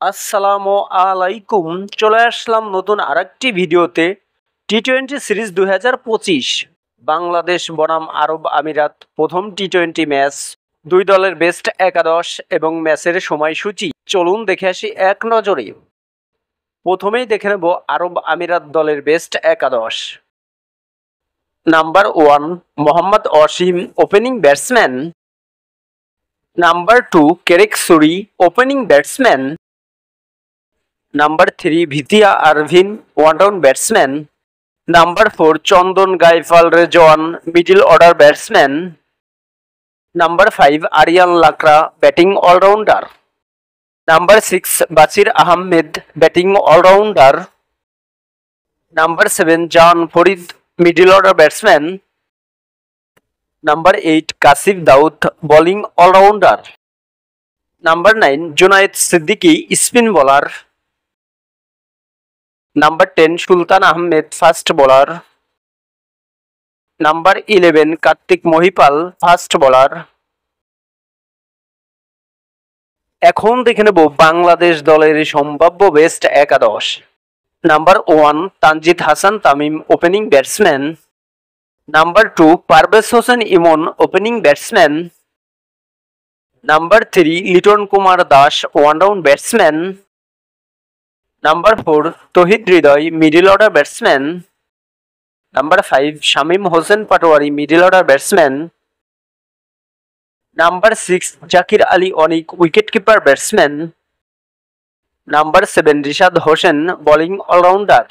আসসালামু আলাইকুম। চলে আসলাম নতুন আরেকটি ভিডিওতে। টি-20 সিরিজ 2025 বাংলাদেশ বনাম আরব আমিরাত প্রথম টি-20 ম্যাচ, দুই দলের বেস্ট একাদশ এবং ম্যাচের সময়সূচি চলুন দেখে আসি এক নজরে। প্রথমেই দেখে নেব আরব আমিরাত দলের বেস্ট একাদশ। Number 1 Mohammad Asim, opening batsman. Number 2 কেরেক Suri, opening batsman. Number 3 Vritya Aravind, one down batsman. Number 4 Chandan গাইফাল Rizwan, middle order batsman. Number 5 Aryan Lakra, batting allrounder. Number 6 Bashir Ahmed, batting allrounder. Number 7 Jan Farid, middle order batsman. Number 8 Kashif Daud, bowling allrounder. Number 9 Junaid Siddiqui, spin bowler. Number 10 Sultan Ahmed, fast bowler. Number 11 Kartik Mahipal, fast bowler. এখন দেখে নেব বাংলাদেশ দলের সম্ভাব্য best একাদশ। Number 1 Tanzid Hasan Tamim, opening batsman. Number 2 Parvez Hossain Emon, opening batsman. Number 3 Liton Kumar Das, one down batsman. Number 4 Towhid Hridoy, middle order batsman. Number 5 Shamim Hossain Patwari, middle order batsman. Number 6 Jaker Ali Anik, wicket keeper batsman. Number 7 Rishad Hossain, bowling allrounder.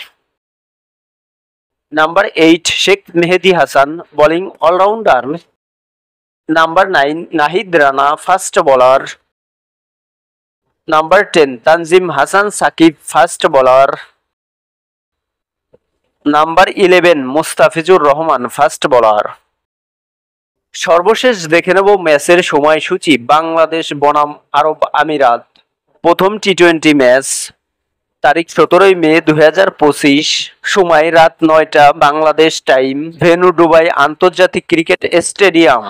Number 8 Sheikh Mehedi Hasan, bowling allrounder. Number 9 Nahid Rana, fast bowler. Number 10 Tanzim Hasan Sakib, fast bowler. Number 11 Mustafizur Rahman, fast bowler. সর্বশেষ দেখে নেব ম্যাচের সময়সূচি। বাংলাদেশ বনাম আরব আমিরাত প্রথম টি-20 match, তারিখ 17 মে 2025, সময় রাত 9টা বাংলাদেশ টাইম, ভেন্যু দুবাই আন্তর্জাতিক ক্রিকেট স্টেডিয়াম।